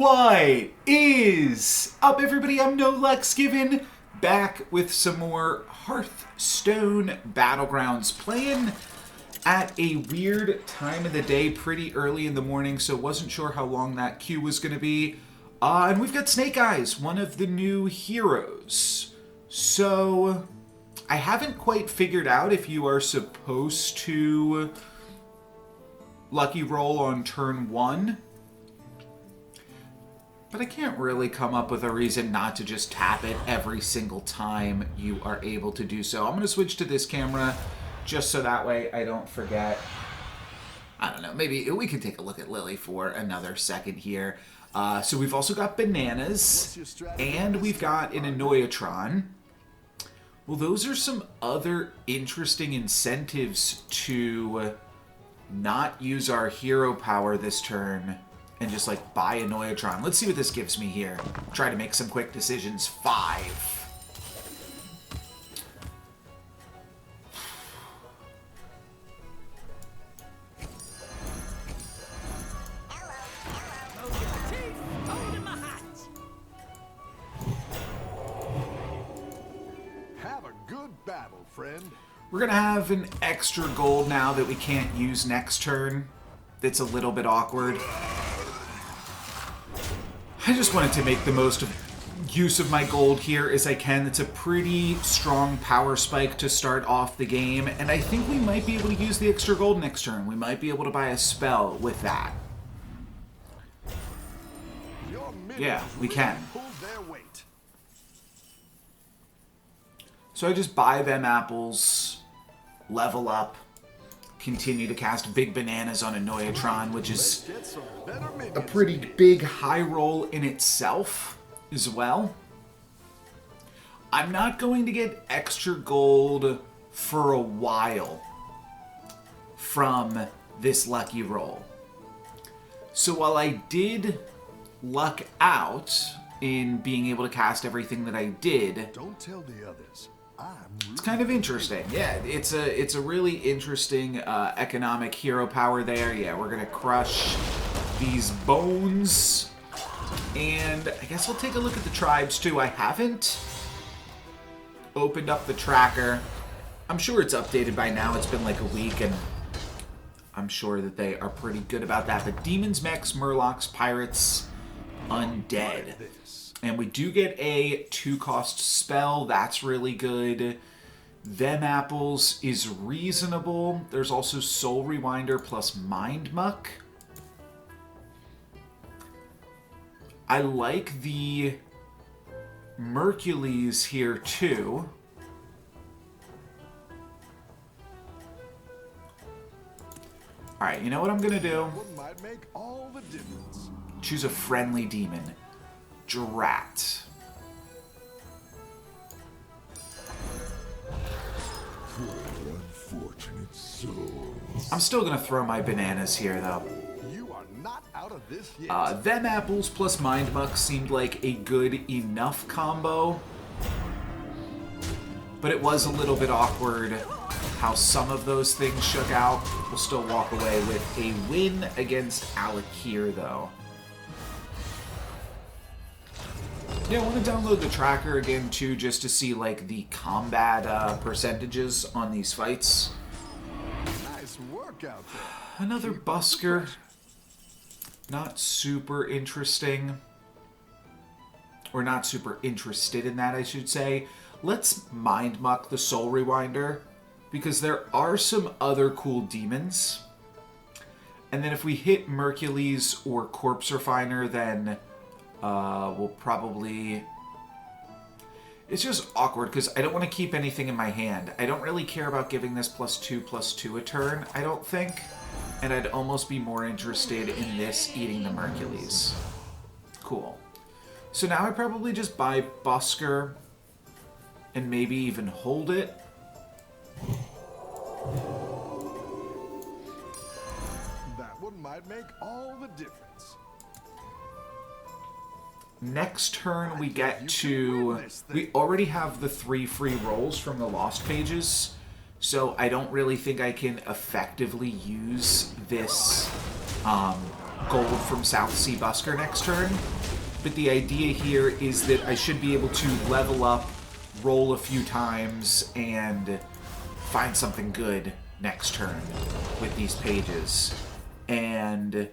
What is up, everybody? I'm NoLucksGiven, back with some more Hearthstone Battlegrounds, playing at a weird time of the day, pretty early in the morning, so wasn't sure how long that queue was going to be. And we've got Snake Eyes, one of the new heroes. So I haven't quite figured out if you are supposed to lucky roll on turn 1. But I can't really come up with a reason not to just tap it every single time you are able to do so. I'm going to switch to this camera just so that way I don't forget. I don't know, maybe we can take a look at Lily for another second here. So we've also got bananas, and we've got an Annoyatron. Well, those are some other interesting incentives to not use our hero power this turn and just like buy a Annoyatron. Let's see what this gives me here. Try to make some quick decisions. 5. Have a good battle, friend. We're gonna have an extra gold now that we can't use next turn. That's a little bit awkward. I just wanted to make the most use of my gold here as I can. It's a pretty strong power spike to start off the game, and I think we might be able to use the extra gold next turn. We might be able to buy a spell with that. Yeah, we can. So I just buy them apples, level up, continue to cast big bananas on Annoyatron, which is a pretty big high roll in itself as well. I'm not going to get extra gold for a while from this lucky roll. So while I did luck out in being able to cast everything that I did, don't tell the others. It's kind of interesting. Yeah, it's a really interesting economic hero power there. Yeah, we're gonna crush these bones, and I guess I'll take a look at the tribes too. I haven't opened up the tracker. I'm sure it's updated by now. It's been like a week, and I'm sure that they are pretty good about that. But demons, mechs, murlocs, pirates, undead. And we do get a 2-cost spell. That's really good. Them apples is reasonable. There's also Soul Rewinder plus Mind Muck. I like the Mercules here too. Alright, you know what I'm gonna do? Might make all the difference. Choose a friendly demon. Drat. Poor unfortunate souls. I'm still gonna throw my bananas here, though. You are not out of this yet. Them apples plus Mind Muck seemed like a good enough combo, but it was a little bit awkward how some of those things shook out. We'll still walk away with a win against Alakir, though. Yeah, I want to download the tracker again, too, just to see, like, the combat percentages on these fights. Nice work out there. Another busker. Not super interesting. Or not super interested in that, I should say. Let's Mind Muck the Soul Rewinder, because there are some other cool demons. And then if we hit Mercules or Corpse Refiner, then we'll probably... It's just awkward because I don't want to keep anything in my hand. I don't really care about giving this +2/+2 a turn, I don't think. And I'd almost be more interested in this eating the Mercules. Cool. So now I probably just buy Busker and maybe even hold it. That one might make all the difference. Next turn we get to... We already have the 3 free rolls from the Lost pages, so I don't really think I can effectively use this gold from South Sea Busker next turn. But the idea here is that I should be able to level up, roll a few times, and find something good next turn with these pages. And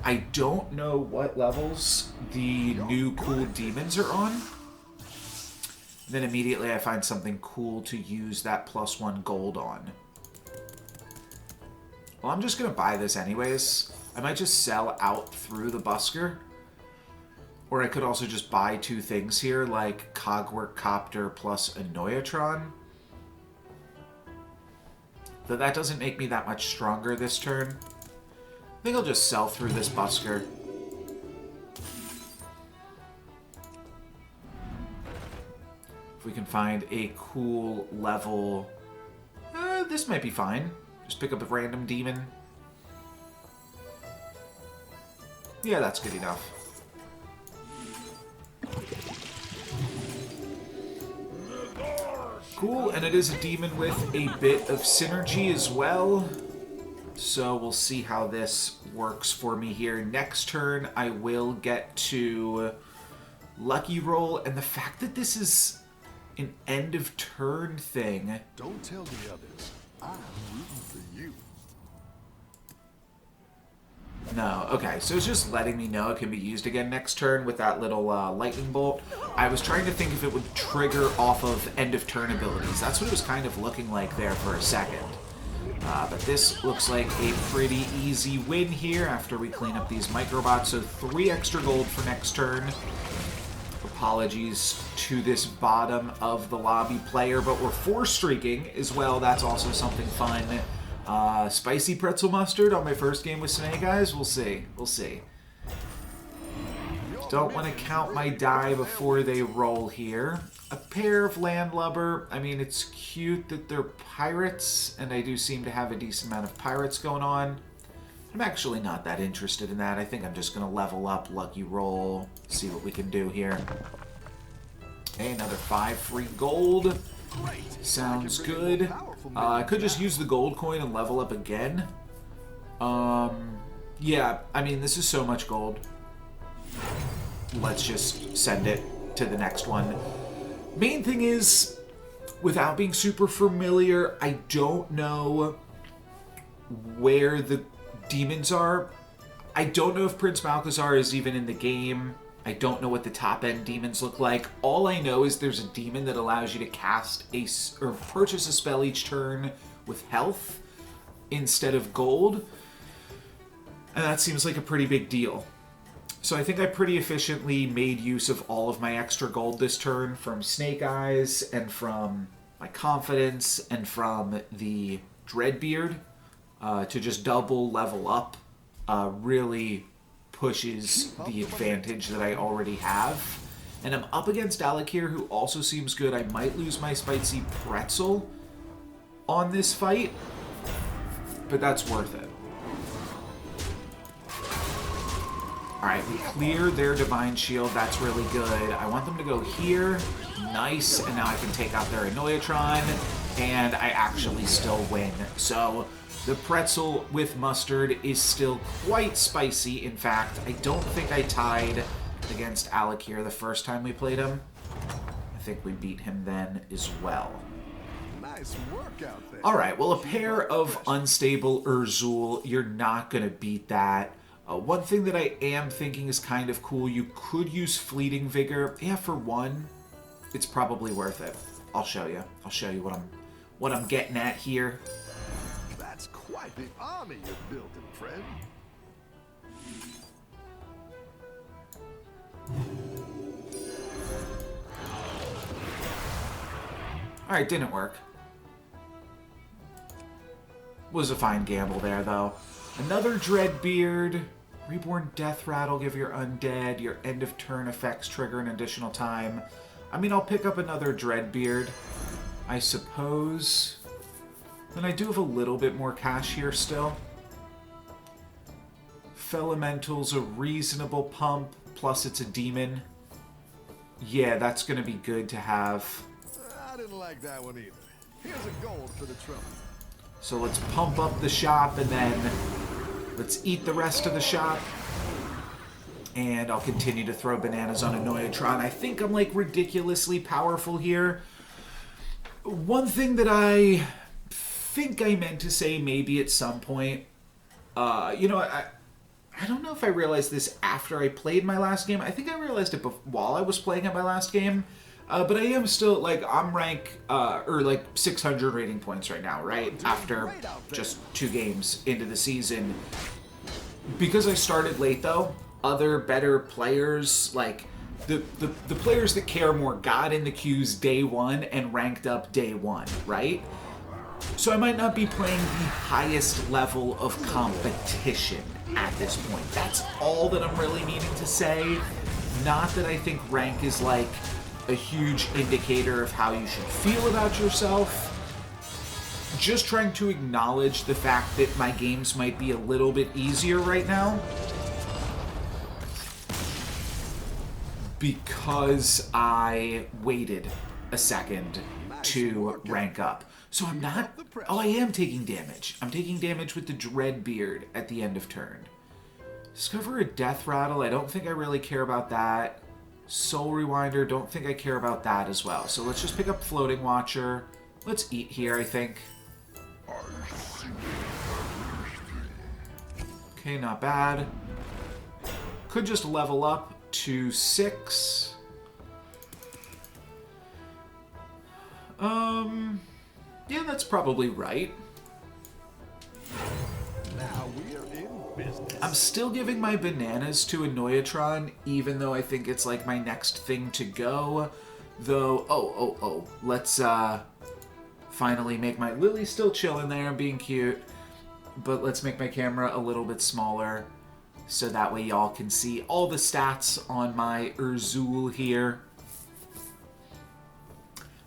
I don't know what levels the new cool demons are on. Then immediately I find something cool to use that +1 gold on. Well, I'm just going to buy this anyways. I might just sell out through the Busker. Or I could also just buy 2 things here, like Cogwork Copter plus a Noyatron. Though that doesn't make me that much stronger this turn. I think I'll just sell through this Busker. If we can find a cool level... this might be fine. Just pick up a random demon. Yeah, that's good enough. Cool, and it is a demon with a bit of synergy as well. So we'll see how this works for me here. Next turn, I will get to Lucky Roll, and the fact that this is an end of turn thing. Don't tell the others. I'm rooting for you. No, okay, so it's just letting me know it can be used again next turn with that little lightning bolt. I was trying to think if it would trigger off of end of turn abilities. That's what it was kind of looking like there for a second. But this looks like a pretty easy win here after we clean up these microbots. So 3 extra gold for next turn. Apologies to this bottom of the lobby player, but we're 4-streaking as well. That's also something fun. Spicy pretzel mustard on my first game with Snake Eyes. We'll see. We'll see. Don't want to count my die before they roll here. A pair of landlubber. I mean, it's cute that they're pirates, and I do seem to have a decent amount of pirates going on. I'm actually not that interested in that. I think I'm just going to level up, lucky roll, see what we can do here. Okay, another 5 free gold. Sounds good. I could just use the gold coin and level up again. Yeah, I mean, this is so much gold. Let's just send it to the next one. Main thing is, without being super familiar, I don't know where the demons are. I don't know if Prince Malchezaar is even in the game. I don't know what the top-end demons look like. All I know is there's a demon that allows you to cast or purchase a spell each turn with health instead of gold. And that seems like a pretty big deal. So I think I pretty efficiently made use of all of my extra gold this turn from Snake Eyes and from my Confidence and from the Dreadbeard to just double level up. Really pushes the advantage that I already have. And I'm up against Alec here, who also seems good. I might lose my Spicy Pretzel on this fight, but that's worth it. Alright, we clear their Divine Shield. That's really good. I want them to go here. Nice. And now I can take out their Noyatron, and I actually still win. So the pretzel with mustard is still quite spicy. In fact, I don't think I tied against Alec here the first time we played him. I think we beat him then as well. Nice work out there. Alright, well, a pair of unstable Urzul, you're not going to beat that. One thing that I am thinking is kind of cool, you could use Fleeting Vigor. Yeah, for 1, it's probably worth it. I'll show you. I'll show you what I'm getting at here. That's quite the army you're building, friend. Alright, didn't work. Was a fine gamble there, though. Another Dreadbeard. Reborn Death Rattle, give your undead. Your end of turn effects trigger an additional time. I mean, I'll pick up another Dreadbeard, I suppose. Then I do have a little bit more cash here still. Felemental's a reasonable pump, plus it's a demon. Yeah, that's going to be good to have. I didn't like that one either. Here's a gold for the trouble. So let's pump up the shop, and then Let's eat the rest of the shop. And I'll continue to throw bananas on Annoyatron. I think I'm, like, ridiculously powerful here. One thing that I think I meant to say maybe at some point, you know, I don't know if I realized this after I played my last game. I think I realized it while I was playing at my last game. But I am still, like, I'm rank, or like 600 rating points right now, right? After just 2 games into the season. Because I started late, though, other better players, like, the players that care more got in the queues day 1 and ranked up day 1, right? So I might not be playing the highest level of competition at this point. That's all that I'm really meaning to say. Not that I think rank is, like, a huge indicator of how you should feel about yourself. Just trying to acknowledge the fact that my games might be a little bit easier right now. Because I waited a second to rank up. So I'm not... Oh, I am taking damage. I'm taking damage with the Dreadbeard at the end of turn. Discover a Death Rattle. I don't think I really care about that. Soul Rewinder. Don't think I care about that as well. So let's just pick up Floating Watcher. Let's eat here, I think. Okay, not bad. Could just level up to 6. Yeah, that's probably right. Now we're in business. I'm still giving my bananas to Annoyatron, even though I think it's like my next thing to go. Though, let's finally make my Lily still chilling there and being cute, but let's make my camera a little bit smaller so that way y'all can see all the stats on my Urzul here.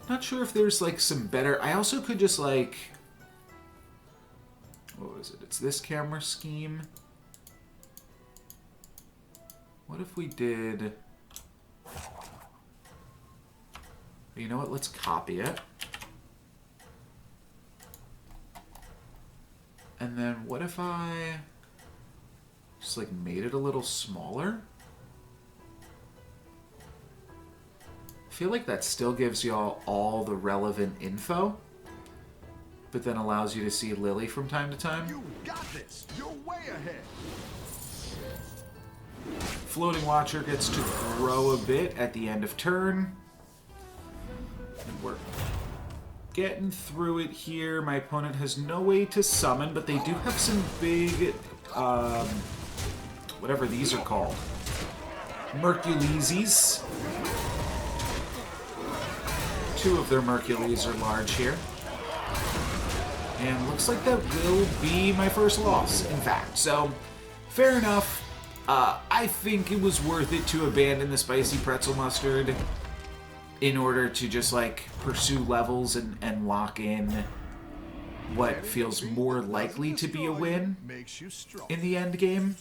Not sure if there's, like, some better... I also could just, like... What was it? It's this camera scheme. What if we did... You know what? Let's copy it. And then what if I... just, like, made it a little smaller? I feel like that still gives y'all all the relevant info, but then allows you to see Lily from time to time. You got this. You're way ahead. Floating Watcher gets to grow a bit at the end of turn. And we're getting through it here. My opponent has no way to summon, but they do have some big, whatever these are called, Merculeses. 2 of their Mercules are large here. And looks like that will be my first loss, in fact. So, fair enough. I think it was worth it to abandon the spicy pretzel mustard in order to just, like, pursue levels and lock in what feels more likely to be a win in the end game.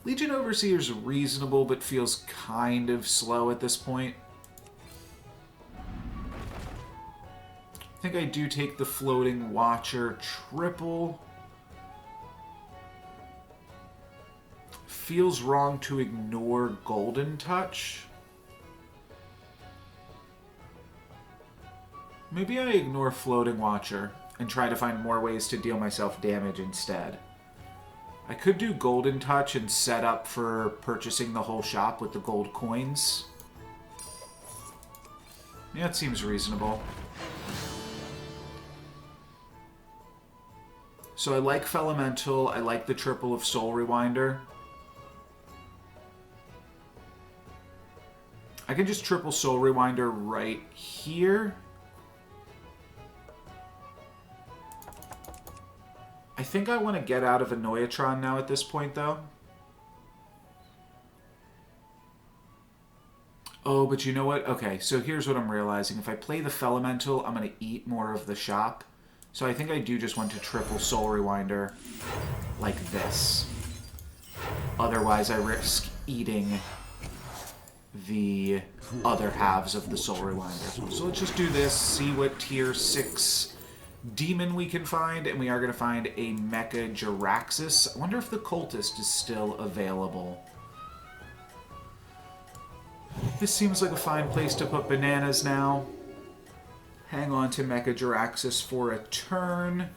Legion Overseer is reasonable, but feels kind of slow at this point. I think I do take the Floating Watcher triple. Feels wrong to ignore Golden Touch. Maybe I ignore Floating Watcher and try to find more ways to deal myself damage instead. I could do Golden Touch and set up for purchasing the whole shop with the gold coins. Yeah, it seems reasonable. So I like Felemental, I like the triple of Soul Rewinder. I can just triple Soul Rewinder right here. I think I want to get out of Annoyatron now at this point, though. Oh, but you know what? Okay, so here's what I'm realizing. If I play the Felemental, I'm going to eat more of the shop. So I think I do just want to triple Soul Rewinder like this. Otherwise, I risk eating the other halves of the Soul Rewinder. So let's just do this, see what tier 6 demon we can find, and we are going to find a Mecha Jiraxis. I wonder if the Cultist is still available. This seems like a fine place to put bananas now. Hang on to Mecha Jiraxis for a turn.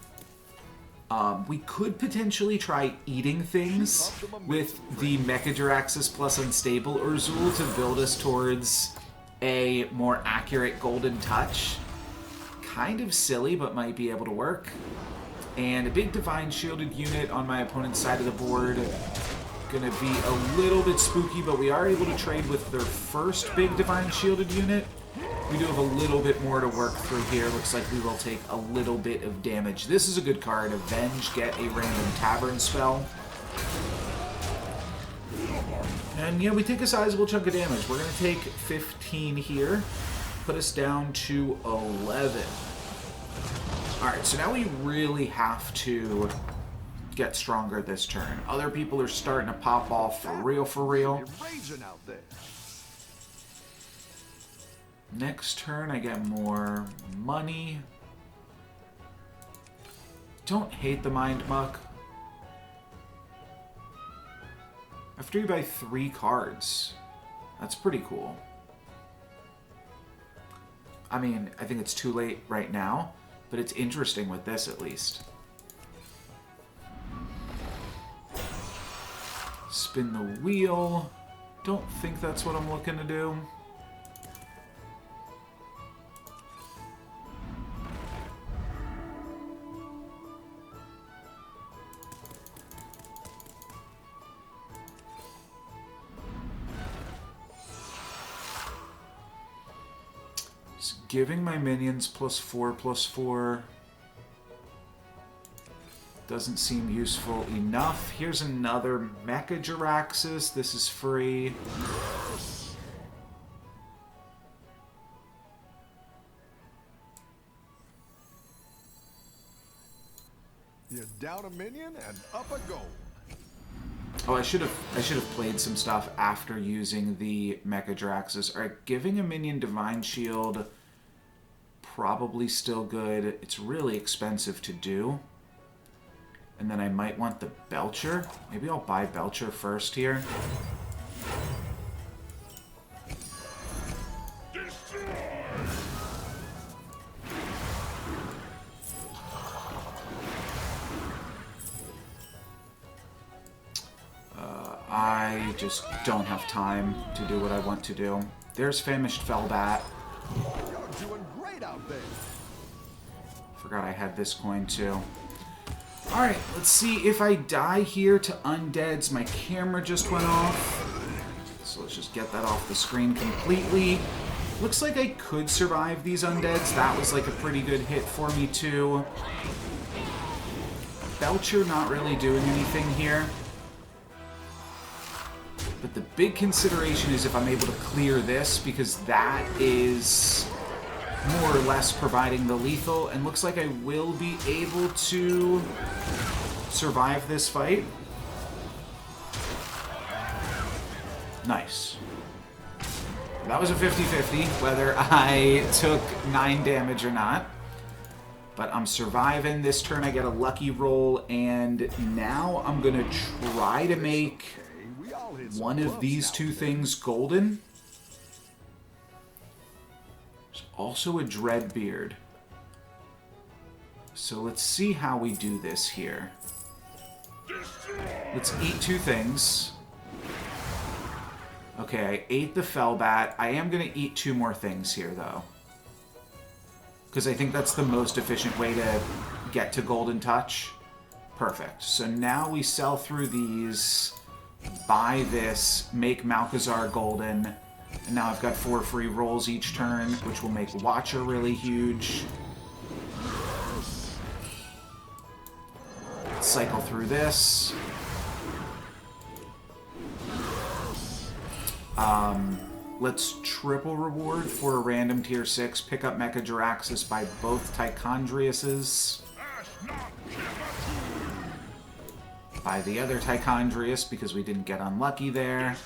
We could potentially try eating things with the Mecha Jiraxis plus Unstable Urzul to build us towards a more accurate Golden Touch. Kind of silly, but might be able to work. And a big Divine Shielded unit on my opponent's side of the board. Gonna be a little bit spooky, but we are able to trade with their first big Divine Shielded unit. We do have a little bit more to work through here. Looks like we will take a little bit of damage. This is a good card. Avenge, get a random Tavern spell. And yeah, we take a sizable chunk of damage. We're going to take 15 here. Put us down to 11. Alright, so now we really have to get stronger this turn. Other people are starting to pop off for real, for real. Next turn, I get more money. Don't hate the Mind Muck. After you buy 3 cards. That's pretty cool. I mean, I think it's too late right now, but it's interesting with this at least. Spin the wheel. Don't think that's what I'm looking to do. Giving my minions +4/+4 doesn't seem useful enough. Here's another Mecha Jiraxis. This is free. You're down a minion and up a goal. Oh, I should have played some stuff after using the Mecha Jiraxis. Alright, giving a minion Divine Shield, probably still good. It's really expensive to do. And then I might want the Belcher. Maybe I'll buy Belcher first here. I just don't have time to do what I want to do. There's Famished Fellbat. You're doing great out there. Forgot I had this coin too. Alright, let's see if I die here to undeads. My camera just went off. So let's just get that off the screen completely. Looks like I could survive these undeads. That was like a pretty good hit for me too. Belcher not really doing anything here. But the big consideration is if I'm able to clear this, because that is more or less providing the lethal, and looks like I will be able to survive this fight. Nice. That was a 50-50, whether I took 9 damage or not. But I'm surviving. This turn I get a lucky roll, and now I'm going to try to make one of these two things golden. There's also a Dreadbeard. So let's see how we do this here. Let's eat 2 things. Okay, I ate the Fellbat. I am going to eat 2 more things here, though. Because I think that's the most efficient way to get to Golden Touch. Perfect. So now we sell through these, buy this, make Malchezaar golden, and now I've got 4 free rolls each turn, which will make Watcher really huge. Cycle through this. Let's triple reward for a random tier 6. Pick up Mecha Jiraxis by both Tychondriuses. By the other Tychondrius, because we didn't get unlucky there.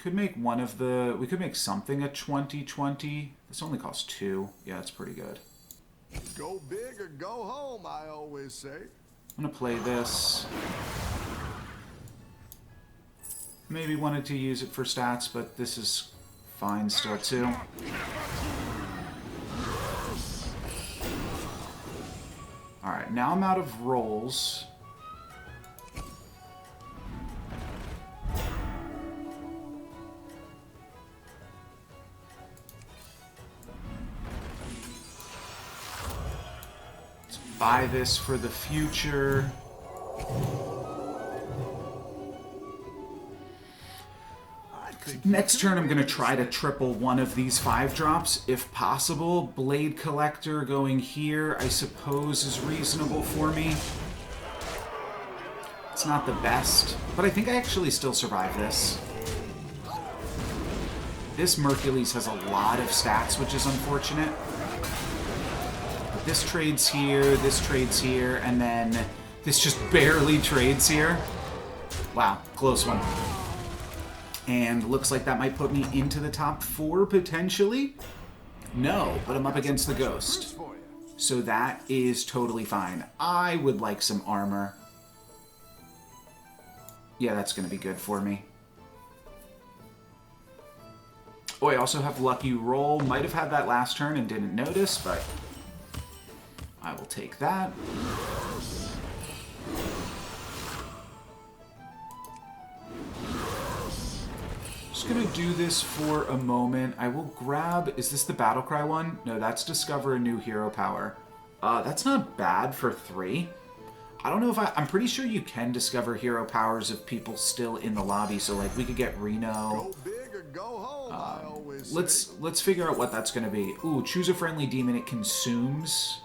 Could make one of the... We could make something a 20/20. This only costs 2. Yeah, that's pretty good. Go big or go home, I always say. I'm going to play this. Maybe wanted to use it for stats, but this is fine still, too. Alright, now I'm out of rolls. Let's buy this for the future. Next turn, I'm going to try to triple one of these 5-drops, if possible. Blade Collector going here, I suppose, is reasonable for me. It's not the best, but I think I actually still survive this. This Mercules has a lot of stats, which is unfortunate. But this trades here, and then this just barely trades here. Wow, close one. And looks like that might put me into the top 4, potentially. No, but I'm up against the Ghost. So that is totally fine. I would like some armor. Yeah, that's going to be good for me. Oh, I also have Lucky Roll. Might have had that last turn and didn't notice, but I will take that. Just gonna do this for a moment. I will grab... Is this the Battlecry one? No, that's Discover a New Hero Power. That's not bad for 3. I don't know if I'm pretty sure you can discover hero powers of people still in the lobby, so like we could get Reno. Go big or go home, I always say. Let's figure out what that's gonna be. Ooh, choose a friendly demon. It consumes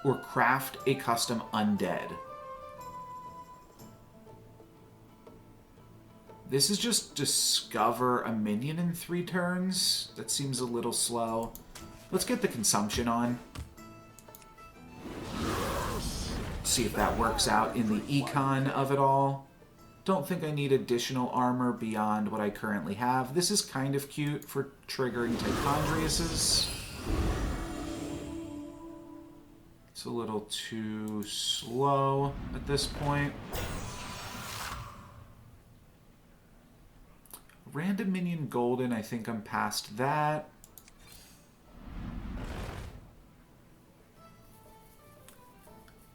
or craft a custom undead. This is just discover a minion in 3 turns. That seems a little slow. Let's get the consumption on. See if that works out in the econ of it all. Don't think I need additional armor beyond what I currently have. This is kind of cute for triggering Tichondriuses. It's a little too slow at this point. Random minion golden, I think I'm past that.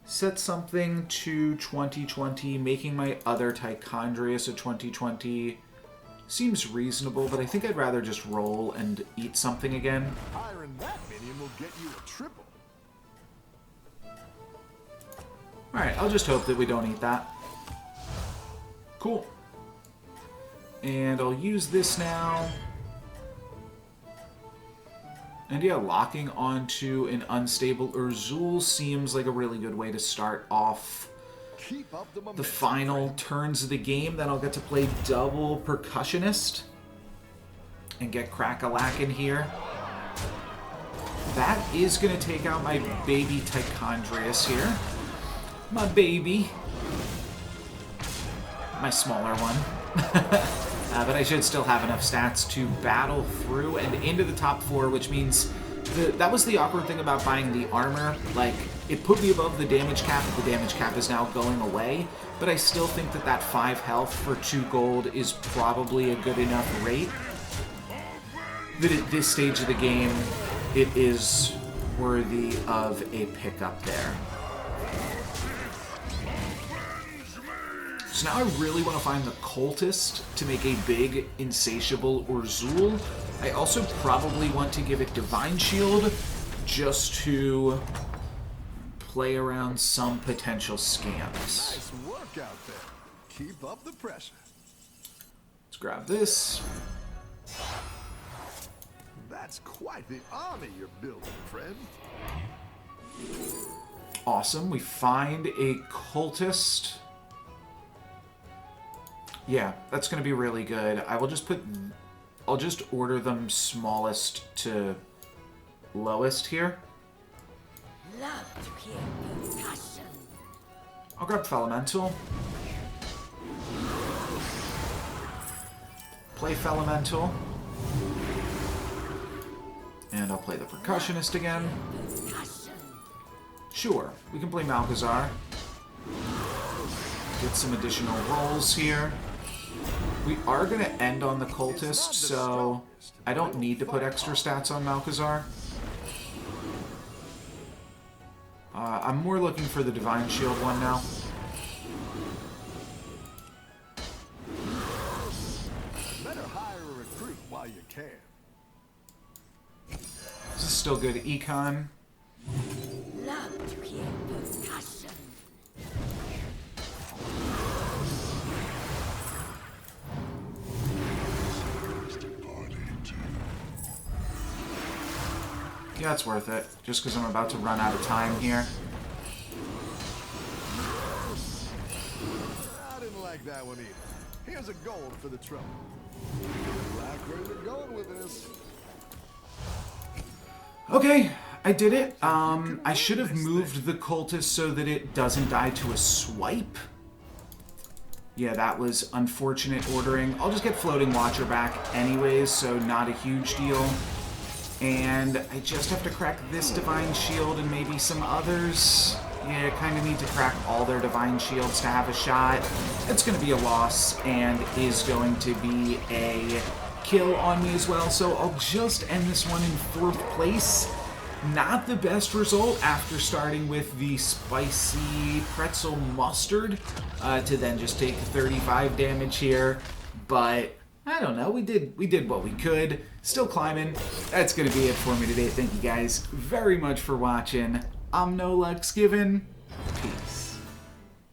Set something to 20/20, making my other Tichondrius a 20/20. Seems reasonable, but I think I'd rather just roll and eat something again. Hiring that minion will get you a triple. Alright, I'll just hope that we don't eat that. Cool. And I'll use this now. And yeah, locking onto an unstable Urzul seems like a really good way to start off the final turns of the game. Then I'll get to play double Percussionist and get Crack-a-Lack in here. That is going to take out my baby Tichondrius here. My baby. My smaller one. But I should still have enough stats to battle through and into the top 4, which means that was the awkward thing about buying the armor. Like, it put me above the damage cap, but the damage cap is now going away. But I still think that that 5 health for 2 gold is probably a good enough rate. That at this stage of the game, it is worthy of a pickup there. So now I really want to find the Cultist to make a big, insatiable Urzul. I also probably want to give it Divine Shield just to play around some potential scams. Nice work out there. Keep up the pressure. Let's grab this. That's quite the army you're building, friend. Awesome. We find a Cultist. Yeah, that's going to be really good. I'll just order them smallest to lowest here. Love to hear your passion. I'll grab Elemental. play Felemental. And I'll play the Percussionist again. Sure, we can play Malchezaar. Get some additional rolls here. We are going to end on the Cultist, so I don't need to put extra stats on Malchezaar. I'm more looking for the Divine Shield one now. Better hire a recruit while you can. This is still good econ. Love to hear percussion. Yeah, it's worth it. Just because I'm about to run out of time here. I didn't like that one either. Here's a gold for the trouble. Like where you're going with this. Okay, I did it. I should have moved the Cultist so that it doesn't die to a swipe. Yeah, that was unfortunate ordering. I'll just get Floating Watcher back anyways, so not a huge deal. And I just have to crack this Divine Shield and maybe some others. Yeah, kind of need to crack all their Divine Shields to have a shot. It's going to be a loss and is going to be a kill on me as well. So I'll just end this one in 4th place. Not the best result after starting with the spicy pretzel mustard to then just take 35 damage here. But I don't know, we did what we could. Still climbing. That's going to be it for me today. Thank you guys very much for watching. I'm NoLucksGiven. Peace.